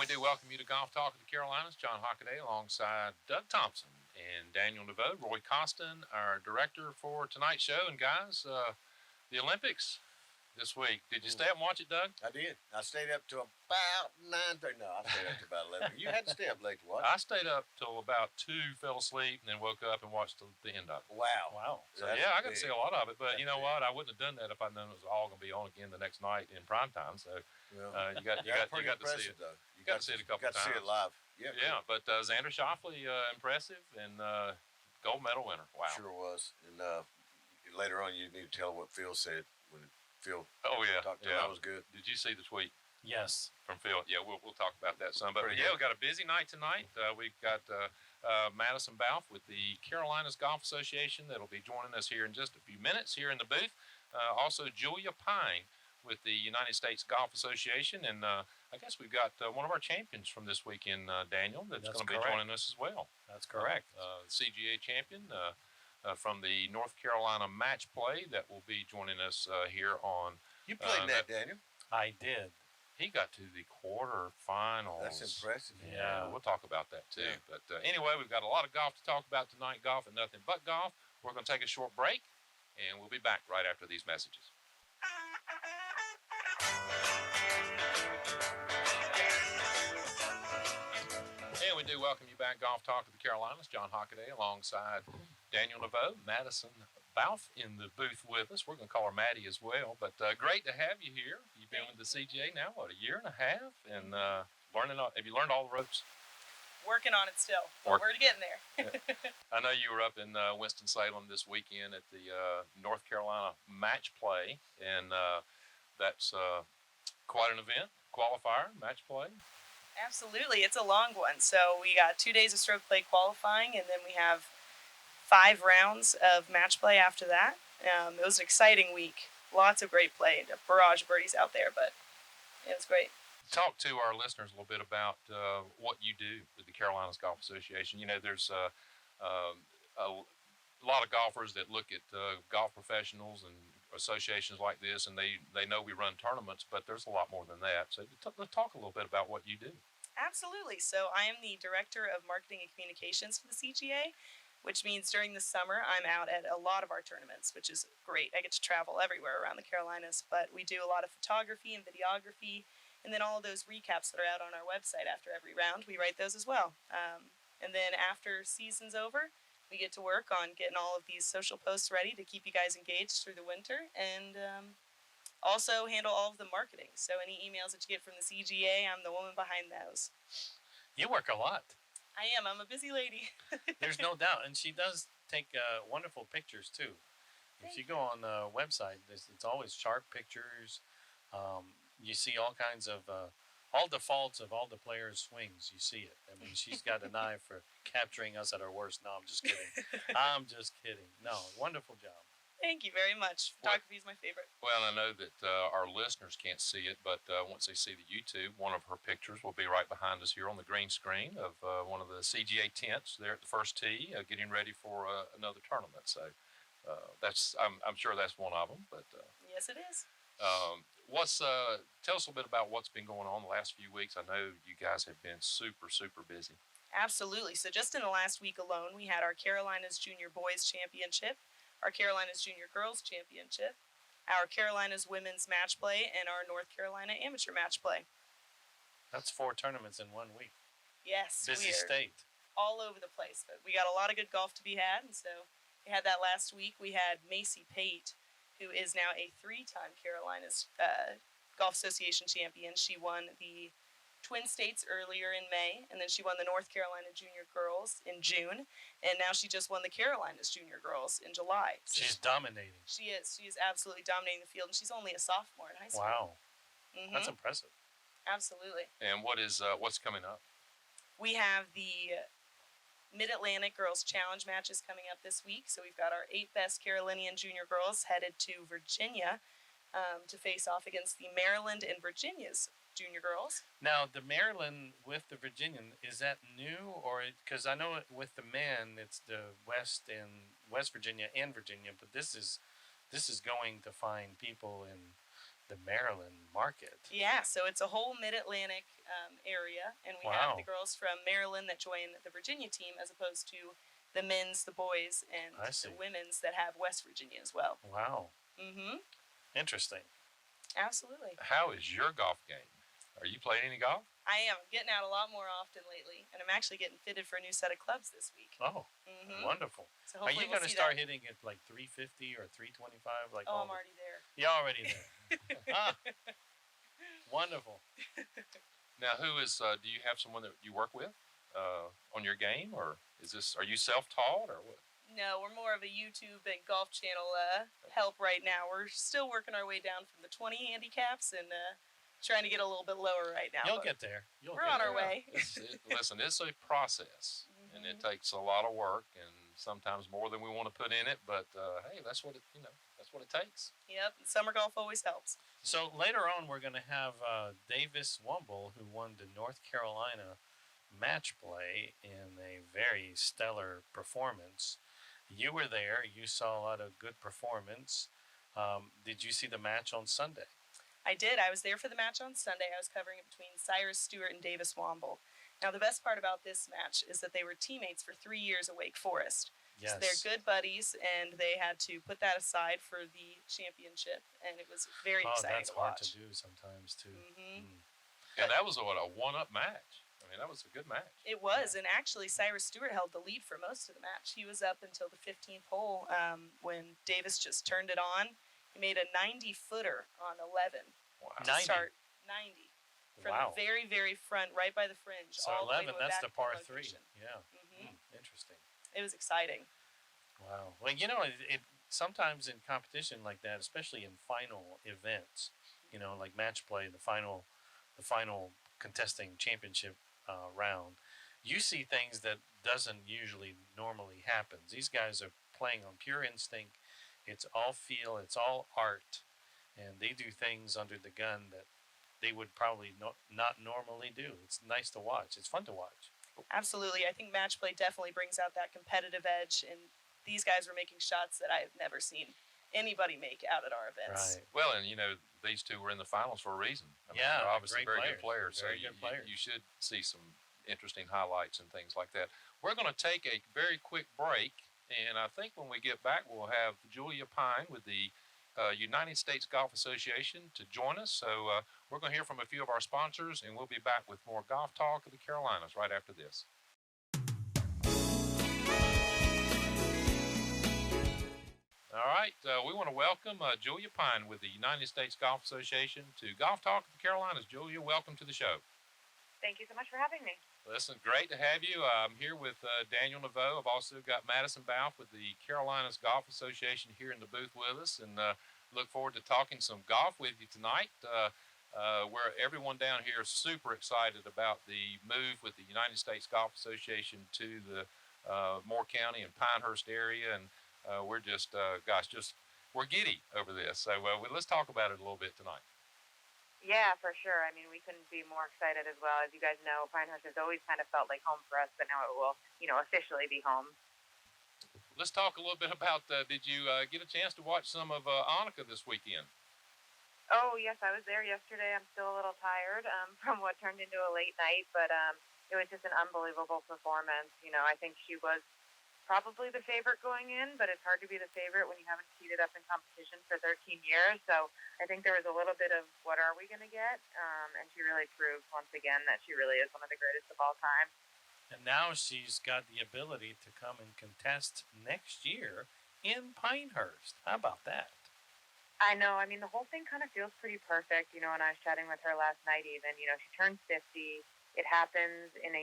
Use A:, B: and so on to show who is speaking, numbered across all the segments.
A: we do welcome you to Golf Talk of the Carolinas. John Hockaday alongside Doug Thompson and Daniel DeVoe. Roy Costin, our director for tonight's show. And guys, the Olympics this week. Did you stay up and watch it, Doug?
B: I did. I stayed up till about 9:30. No, I stayed up till about 11. You had to stay up late to watch it.
A: I stayed up till about 2, fell asleep, and then woke up and watched the end of it.
B: Wow.
A: So, yeah, I got to see a lot of it. But you know what? I wouldn't have done that if I'd known it was all going to be on again the next night in prime time. So you got to see it.
B: Though.
A: You got to see it a couple times.
B: Got to see it live.
A: Yeah. But Xander Schauffele, impressive, and gold medal winner. Wow.
B: Sure was. And later on, you need to tell what Phil said when Phil talked to him. That was good.
A: Did you see the tweet?
C: Yes.
A: From Phil. Yeah, we'll talk about that some. But
B: Pretty
A: yeah,
B: good.
A: we've got a busy night tonight. We've got Madison Balfe with the Carolinas Golf Association that'll be joining us here in just a few minutes here in the booth. Also, Julia Pine with the United States Golf Association. And I guess we've got one of our champions from this weekend, Daniel, that's going to be joining us as well.
C: That's correct.
A: CGA champion from the North Carolina match play that will be joining us here on.
B: You played that, Daniel.
C: I did.
A: He got to the quarterfinals.
B: That's impressive.
A: Yeah, we'll talk about that too. Yeah. But anyway, we've got a lot of golf to talk about tonight. Golf and nothing but golf. We're going to take a short break, and we'll be back right after these messages. And we do welcome you back, Golf Talk of the Carolinas. John Hockaday alongside Daniel DeVoe, Madison Balfe in the booth with us. We're going to call her Maddie as well. But great to have you here. You've been with the CGA now, what, a year and a half? And have you learned all the ropes?
D: Working on it still, but we're getting there.
A: I know you were up in Winston-Salem this weekend at the North Carolina match play, and that's quite an event, qualifier, match play.
D: Absolutely. It's a long one. So we got 2 days of stroke play qualifying, and then we have 5 rounds of match play after that. It was an exciting week. Lots of great play. A barrage of birdies out there, but it was great.
A: Talk to our listeners a little bit about what you do with the Carolinas Golf Association. You know, there's a lot of golfers that look at golf professionals and associations like this, and they know we run tournaments, but there's a lot more than that. So let's talk a little bit about what you do.
D: Absolutely. So I am the Director of Marketing and Communications for the CGA, which means during the summer I'm out at a lot of our tournaments, which is great. I get to travel everywhere around the Carolinas, but we do a lot of photography and videography, and then all of those recaps that are out on our website after every round, we write those as well. And then after season's over, we get to work on getting all of these social posts ready to keep you guys engaged through the winter, and also handle all of the marketing. So any emails that you get from the CGA, I'm the woman behind those.
C: You work a lot.
D: I am. I'm a busy lady.
C: There's no doubt. And she does take wonderful pictures, too. If you go on the website, it's always sharp pictures. You see all kinds of, all the faults of all the players' swings. You see it. I mean, she's got an eye for capturing us at our worst. No, I'm just kidding. I'm just kidding. No, wonderful job.
D: Thank you very much. Photography is my favorite.
A: Well, I know that our listeners can't see it, but once they see the YouTube, one of her pictures will be right behind us here on the green screen of one of the CGA tents there at the first tee, getting ready for another tournament. So I'm sure that's one of them. But
D: yes, it is.
A: Tell us a little bit about what's been going on the last few weeks. I know you guys have been super, super busy.
D: Absolutely. So just in the last week alone, we had our Carolinas Junior Boys Championship, our Carolinas Junior Girls Championship, our Carolinas Women's Match Play, and our North Carolina Amateur Match Play.
C: That's 4 tournaments in 1 week.
D: Yes.
C: Busy state.
D: All over the place, but we got a lot of good golf to be had, and so we had that last week. We had Macy Pate, who is now a 3-time Carolinas Golf Association champion. She won the Twin States earlier in May, and then she won the North Carolina Junior Girls in June, and now she just won the Carolinas Junior Girls in July. So
C: she's dominating.
D: She is absolutely dominating the field, and she's only a sophomore in high school.
C: Wow. Mm-hmm. That's impressive.
D: Absolutely.
A: And what's coming up?
D: We have the Mid-Atlantic Girls Challenge matches coming up this week. So we've got our 8 best Carolinian junior girls headed to Virginia to face off against the Maryland and Virginia's junior girls.
C: Now, the Maryland with the Virginian, is that new? Or because I know with the men, it's the West Virginia and Virginia, but this is going to find people in the Maryland market.
D: Yeah, so it's a whole Mid-Atlantic area, and we have the girls from Maryland that join the Virginia team as opposed to the men's, the boys, and the women's that have West Virginia as well.
C: Wow.
D: Mm-hmm.
C: Interesting.
D: Absolutely.
A: How is your golf game? Are you playing any golf?
D: I am. I'm getting out a lot more often lately, and I'm actually getting fitted for a new set of clubs this week.
C: Oh, wonderful. So are you going to start hitting it like 350 or 325? Like
D: I'm already there.
C: You're already there. Wonderful.
A: Now, who is? Do you have someone that you work with on your game, or are you self-taught, or what?
D: No, we're more of a YouTube and golf channel help right now. We're still working our way down from the 20 handicaps and trying to get a little bit lower right now.
C: You'll get there.
D: We're on our way.
A: Listen, it's a process, and it takes a lot of work, and sometimes more than we want to put in it. But hey, that's what it takes.
D: Yep, summer golf always helps.
C: So later on, we're going to have Davis Womble, who won the North Carolina match play in a very stellar performance. You were there. You saw a lot of good performance. Did you see the match on Sunday?
D: I did. I was there for the match on Sunday. I was covering it between Cyrus Stewart and Davis Womble. Now, the best part about this match is that they were teammates for 3 years at Wake Forest.
C: Yes.
D: So they're good buddies, and they had to put that aside for the championship, and it was very exciting to watch.
C: That's hard to do sometimes, too.
D: Mm-hmm.
A: And that was a one-up match. I mean, that was a good match.
D: It was, and actually Cyrus Stewart held the lead for most of the match. He was up until the 15th hole when Davis just turned it on. He made a 90-footer on 11.
A: Wow.
D: To start 90. From the very, very front, right by the fringe.
C: So
D: all
C: 11,
D: the way to
C: that's the par
D: location.
C: 3. Yeah.
D: Mm-hmm.
C: Interesting.
D: It was exciting.
C: Wow. Well, it sometimes in competition like that, especially in final events, like match play, the final contesting championship round, you see things that doesn't usually normally happen. These guys are playing on pure instinct. It's all feel. It's all art. And they do things under the gun that they would probably not normally do. It's nice to watch. It's fun to watch.
D: Absolutely. I think match play definitely brings out that competitive edge, and these guys were making shots that I have never seen anybody make out at our events.
C: Right.
A: Well, and these two were in the finals for a reason. I mean, they're obviously very good players.
C: Very good players.
A: You should see some interesting highlights and things like that. We're going to take a very quick break, and I think when we get back, we'll have Julia Pine with the United States Golf Association to join us. So we're going to hear from a few of our sponsors, and we'll be back with more golf talk of the Carolinas right after this. All right, we want to welcome Julia Pine with the United States Golf Association to Golf Talk of the Carolinas. Julia, welcome to the show.
E: Thank you so much for having me.
A: Listen, great to have you. I'm here with Daniel Naveau. I've also got Madison Balfe with the Carolinas Golf Association here in the booth with us, and look forward to talking some golf with you tonight. Where everyone down here is super excited about the move with the United States Golf Association to the Moore County and Pinehurst area, and we're just, we're giddy over this. So let's talk about it a little bit tonight.
E: Yeah, for sure. I mean, we couldn't be more excited as well. As you guys know, Pinehurst has always kind of felt like home for us, but now it will, officially be home.
A: Let's talk a little bit about, did you get a chance to watch some of Annika this weekend?
E: Oh, yes, I was there yesterday. I'm still a little tired from what turned into a late night, but it was just an unbelievable performance. I think she was probably the favorite going in, but it's hard to be the favorite when you haven't heated up in competition for 13 years. So I think there was a little bit of what are we going to get? And she really proved once again that she really is one of the greatest of all time.
C: And now she's got the ability to come and contest next year in Pinehurst. How about that?
E: I know. I mean, the whole thing kind of feels pretty perfect. And I was chatting with her last night even. She turned 50. It happens in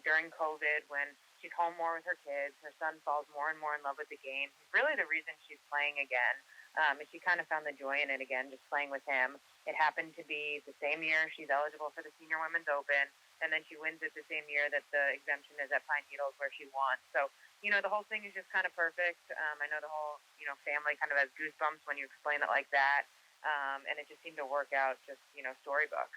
E: during COVID when she's home more with her kids. Her son falls more and more in love with the game. He's really the reason she's playing again. And she kind of found the joy in it again, just playing with him. It happened to be the same year she's eligible for the Senior Women's Open, and then she wins it the same year that the exemption is at Pine Needles where she won. So, the whole thing is just kind of perfect. I know the whole, family kind of has goosebumps when you explain it like that. And it just seemed to work out just, storybook.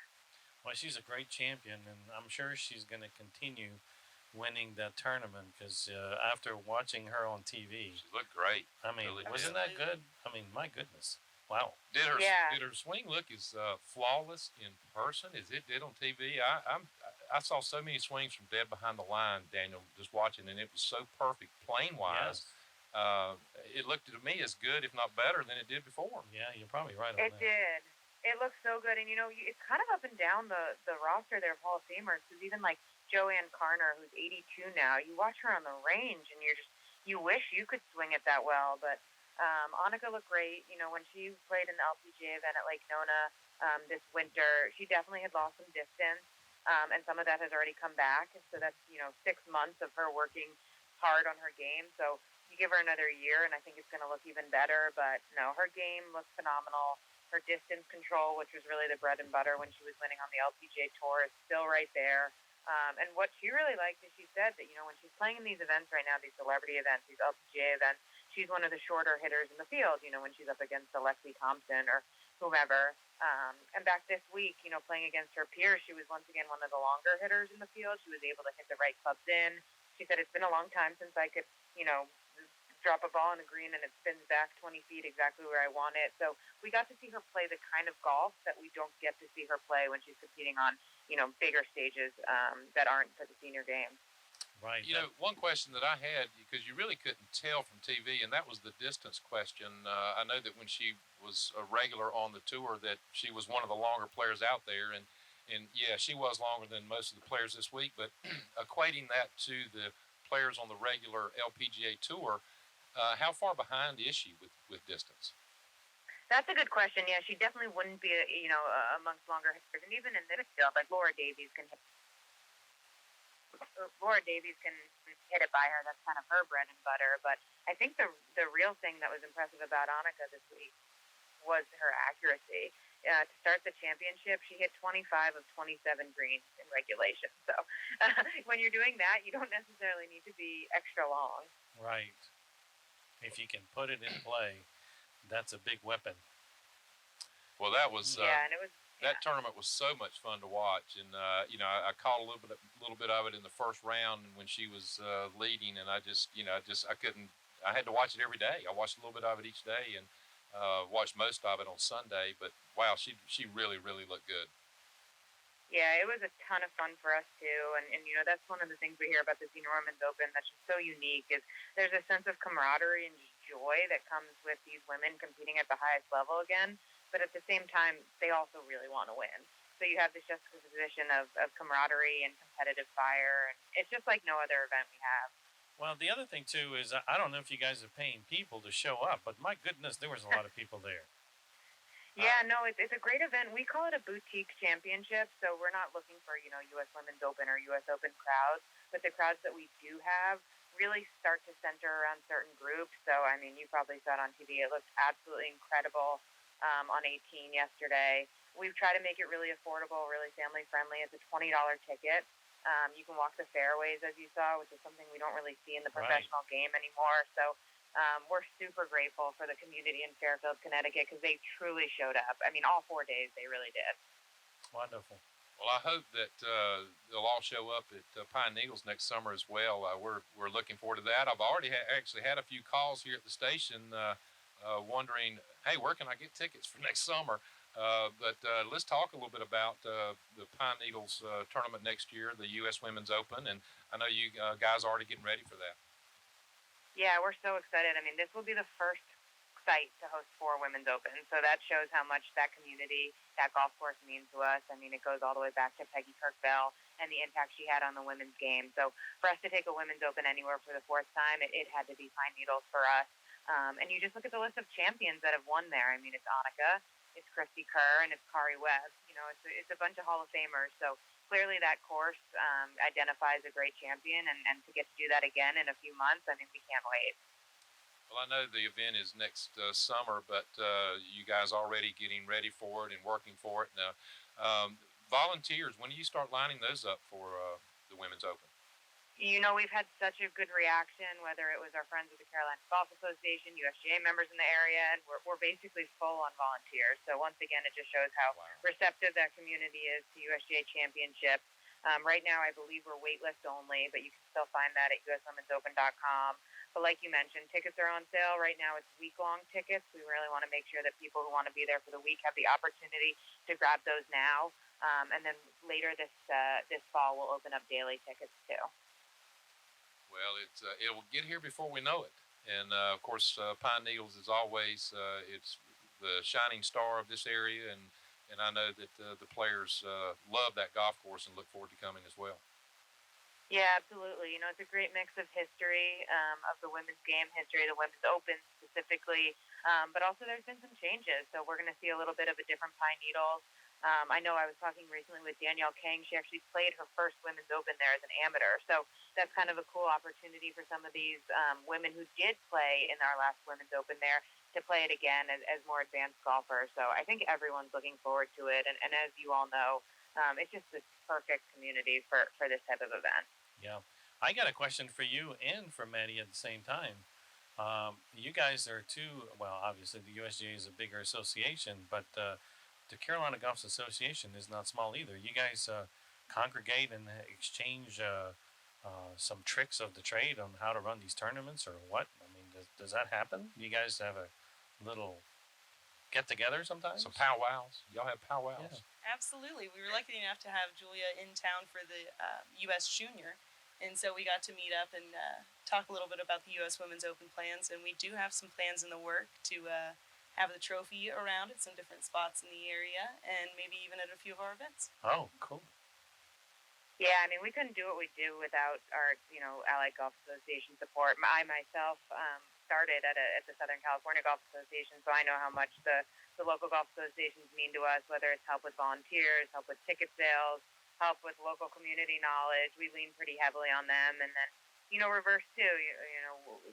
C: Well, she's a great champion, and I'm sure she's going to continue winning that tournament because after watching her on TV,
A: she looked great.
C: I mean,
A: really
C: wasn't that good? I mean, my goodness. Wow.
A: Did her
E: Yeah.
A: did her swing look as flawless in person as it did on TV? I saw so many swings from dead behind the line, Daniel, just watching, and it was so perfect plane wise.
C: Yes.
A: It looked to me as good, if not better, than it did before.
C: Yeah, you're probably right on
E: It
C: that.
E: did. It looks so good, and it's kind of up and down the roster there of Hall of Famers. Because even like Joanne Carner, who's 82 now, you watch her on the range, and you wish you could swing it that well. But Annika looked great. When she played in the LPGA event at Lake Nona this winter, she definitely had lost some distance, and some of that has already come back. And so that's 6 months of her working hard on her game. So you give her another year, and I think it's going to look even better. But no, her game looks phenomenal. Her distance control, which was really the bread and butter when she was winning on the LPGA Tour, is still right there. And what she really liked is she said that, when she's playing in these events right now, these celebrity events, these LPGA events, she's one of the shorter hitters in the field, when she's up against Alexi Thompson or whomever. And back this week, playing against her peers, she was once again one of the longer hitters in the field. She was able to hit the right clubs in. She said, it's been a long time since I could, drop a ball in the green and it spins back 20 feet exactly where I want it. So we got to see her play the kind of golf that we don't get to see her play when she's competing on, bigger stages that aren't for the senior game.
C: Right.
A: One question that I had, because you really couldn't tell from TV, and that was the distance question. I know that when she was a regular on the tour that she was one of the longer players out there, and yeah, she was longer than most of the players this week, but equating that to the players on the regular LPGA tour, how far behind is she with distance?
E: That's a good question. Yeah, she definitely wouldn't be, amongst longer hitters. And even in this field, like Laura Davies can hit it by her. That's kind of her bread and butter. But I think the real thing that was impressive about Annika this week was her accuracy. To start the championship, she hit 25 of 27 greens in regulation. So when you're doing that, you don't necessarily need to be extra long.
C: Right. If you can put it in play, that's a big weapon.
A: Well, that was
E: and it was
A: that tournament was so much fun to watch, and I caught a little bit of it in the first round when she was leading, and I couldn't. I had to watch it every day. I watched a little bit of it each day, and watched most of it on Sunday. But wow, she really looked good.
E: Yeah, it was a ton of fun for us too, and that's one of the things we hear about the Senior Women's Open that's just so unique is there's a sense of camaraderie and just joy that comes with these women competing at the highest level again, but at the same time they also really want to win. So you have this juxtaposition of camaraderie and competitive fire, and it's just like no other event we have.
C: Well, the other thing too is I don't know if you guys are paying people to show up, but my goodness, there was a lot of people there.
E: Yeah, no, it's a great event. We call it a boutique championship, so we're not looking for, U.S. Women's Open or U.S. Open crowds, but the crowds that we do have really start to center around certain groups. So, I mean, you probably saw it on TV. It looked absolutely incredible on 18 yesterday. We've tried to make it really affordable, really family-friendly. It's a $20 ticket. You can walk the fairways, as you saw, which is something we don't really see in the professional game anymore. So, we're super grateful for the community in Fairfield, Connecticut, because they truly showed up. I mean, all 4 days they really did.
C: Wonderful.
A: Well, I hope that they'll all show up at Pine Needles next summer as well. We're looking forward to that. I've already actually had a few calls here at the station wondering, hey, where can I get tickets for next summer? But let's talk a little bit about the Pine Needles tournament next year, the U.S. Women's Open, and I know you guys are already getting ready for that.
E: Yeah, we're so excited. I mean, this will be the first site to host 4 Women's Open, so that shows how much that community, that golf course means to us. I mean, it goes all the way back to Peggy Kirkbell and the impact she had on the women's game. So for us to take a Women's Open anywhere for the 4th time, it had to be Pine Needles for us. And you just look at the list of champions that have won there. I mean, it's Annika, it's Christy Kerr, and it's Kari Webb. It's a bunch of Hall of Famers. So clearly that course identifies a great champion, and to get to do that again in a few months, I mean, we can't wait.
A: Well, I know the event is next summer, but you guys already getting ready for it and working for it. Now, volunteers, when do you start lining those up for the Women's Open?
E: We've had such a good reaction, whether it was our friends at the Carolina Golf Association, WFJA members in the area, and we're basically full on volunteers. So once again, it just shows how receptive that community is to USGA Championships. Right now, I believe we're waitlist only, but you can still find that at uswomensopen.com. But like you mentioned, tickets are on sale right now. It's week-long tickets. We really want to make sure that people who want to be there for the week have the opportunity to grab those now. And then later this fall, we'll open up daily tickets too.
A: Well, it will get here before we know it. And of course, Pine Needles is always it's the shining star of this area, and I know that the players love that golf course and look forward to coming as well.
E: Yeah, absolutely. It's a great mix of history of the women's game, history of the Women's Open specifically, but also there's been some changes. So we're going to see a little bit of a different Pine Needles. I know I was talking recently with Danielle King. She actually played her first Women's Open there as an amateur. So that's kind of a cool opportunity for some of these women who did play in our last Women's Open there to play it again as more advanced golfers. So I think everyone's looking forward to it. And as you all know, it's just this perfect community for this type of event.
C: Yeah. I got a question for you and for Maddie at the same time. You guys are well, obviously the USGA is a bigger association, but the Carolina Golf Association is not small either. You guys congregate and exchange some tricks of the trade on how to run these tournaments or what? I mean, does that happen? You guys have a little get-together sometimes?
A: Some powwows. Y'all have powwows?
C: Yeah.
D: Absolutely. We were lucky enough to have Julia in town for the U.S. Junior, and so we got to meet up and talk a little bit about the U.S. Women's Open plans, and we do have some plans in the work to have the trophy around at some different spots in the area, and maybe even at a few of our events.
C: Oh, cool.
E: Yeah, I mean, we couldn't do what we do without our, Allied Golf Association support. I myself started at the Southern California Golf Association, so I know how much the local golf associations mean to us, whether it's help with volunteers, help with ticket sales, help with local community knowledge. We lean pretty heavily on them. And then, reverse too,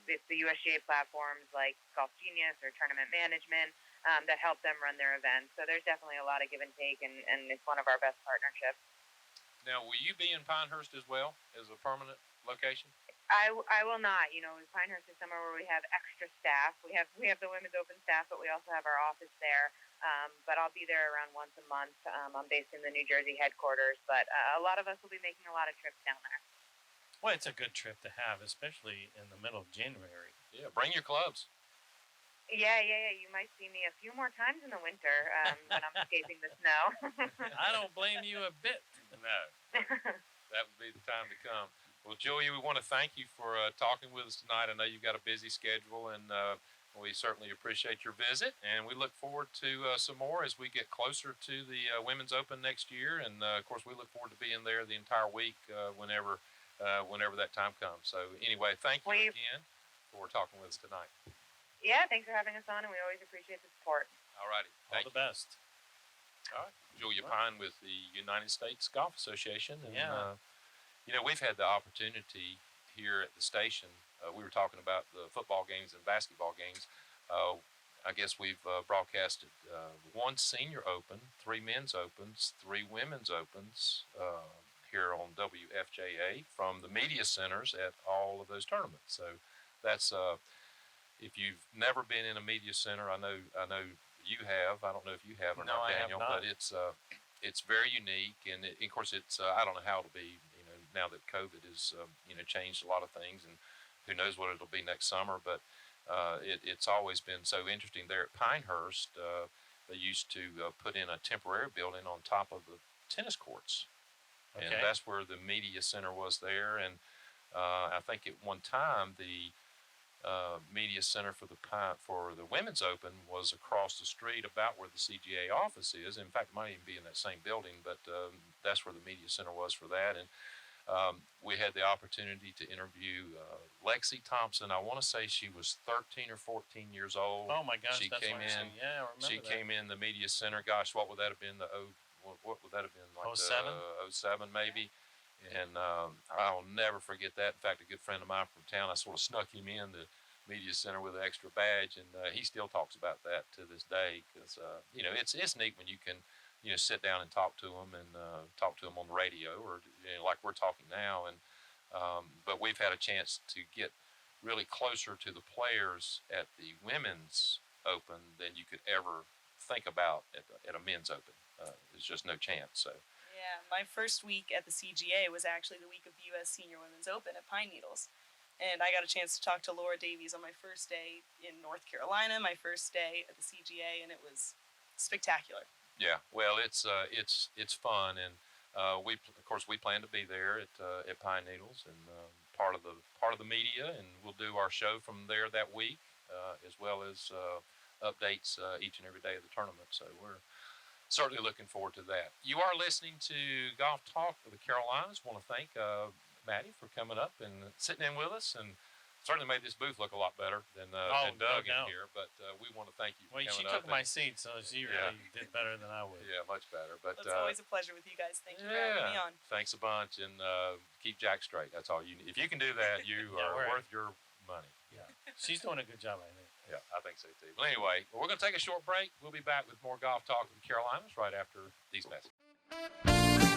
E: it's the USGA platforms like Golf Genius or Tournament Management that help them run their events. So there's definitely a lot of give and take, and it's one of our best partnerships.
A: Now, will you be in Pinehurst as well as a permanent location?
E: I will not. Pinehurst is somewhere where we have extra staff. We have the Women's Open staff, but we also have our office there. But I'll be there around once a month. I'm based in the New Jersey headquarters, but a lot of us will be making a lot of trips down there.
C: Well, it's a good trip to have, especially in the middle of January.
A: Yeah, bring your clubs.
E: Yeah. You might see me a few more times in the winter when I'm escaping the snow.
C: I don't blame you a bit.
A: No, that would be the time to come. Well, Julia, we want to thank you for talking with us tonight. I know you've got a busy schedule, and we certainly appreciate your visit. And we look forward to some more as we get closer to the Women's Open next year. And, of course, we look forward to being there the entire week whenever that time comes. So, anyway, thank you again for talking with us tonight.
E: Yeah, thanks for having us on, and we always appreciate the support.
A: All righty.
C: All the best.
A: All right. Julia Pine with the United States Golf Association. And,
C: yeah.
A: We've had the opportunity here at the station. We were talking about the football games and basketball games. I guess we've broadcasted one senior open, 3 men's opens, 3 women's opens here on WFJA from the media centers at all of those tournaments. So that's if you've never been in a media center, I know you have. I don't know if you have or
C: No,
A: not,
C: I have
A: Daniel,
C: not.
A: but it's very unique, and of course it's I don't know how it'll be. Now that COVID has changed a lot of things, and who knows what it'll be next summer, but it's always been so interesting there at Pinehurst. They used to put in a temporary building on top of the tennis courts,
C: Okay.
A: and that's where the media center was there. And I think at one time the media center for the Women's Open was across the street, about where the CGA office is. In fact, it might even be in that same building, but that's where the media center was for that. And we had the opportunity to interview Lexi Thompson. I want to say she was 13 or 14 years old.
C: Oh my gosh,
A: She
C: that's
A: came
C: awesome.
A: in-
C: Yeah, I remember
A: She
C: that.
A: came in the media center. Gosh, what would that have been? What would that have been? Like
C: 07?
A: 07 maybe. And I'll never forget that. In fact, a good friend of mine from town, I sort of snuck him in the media center with an extra badge, and he still talks about that to this day, because it's neat when you can sit down and talk to them, and talk to them on the radio, or like we're talking now. And but we've had a chance to get really closer to the players at the Women's Open than you could ever think about at a men's Open. There's just no chance. So
D: Yeah, my first week at the CGA was actually the week of the U.S. Senior Women's Open at Pine Needles. And I got a chance to talk to Laura Davies on my first day in North Carolina, my first day at the CGA, and it was spectacular.
A: Yeah, well, it's fun, and of course we plan to be there at Pine Needles, and part of the media, and we'll do our show from there that week, as well as updates each and every day of the tournament. So we're certainly looking forward to that. You are listening to Golf Talk of the Carolinas. Want to thank Maddie for coming up and sitting in with us, and certainly made this booth look a lot better than Doug in here. But we want to thank you for coming up.
C: She took my seat, so she really did better than I would.
A: Yeah, much better. But
D: it's always a pleasure with you guys. Thank you for having me on.
A: Thanks a bunch, and keep Jack straight. That's all you need. If you can do that, you are worth your money.
C: Yeah, she's doing a good job, I think.
A: Yeah, I think so too. But anyway, we're going to take a short break. We'll be back with more Golf Talk of the Carolinas right after these messages.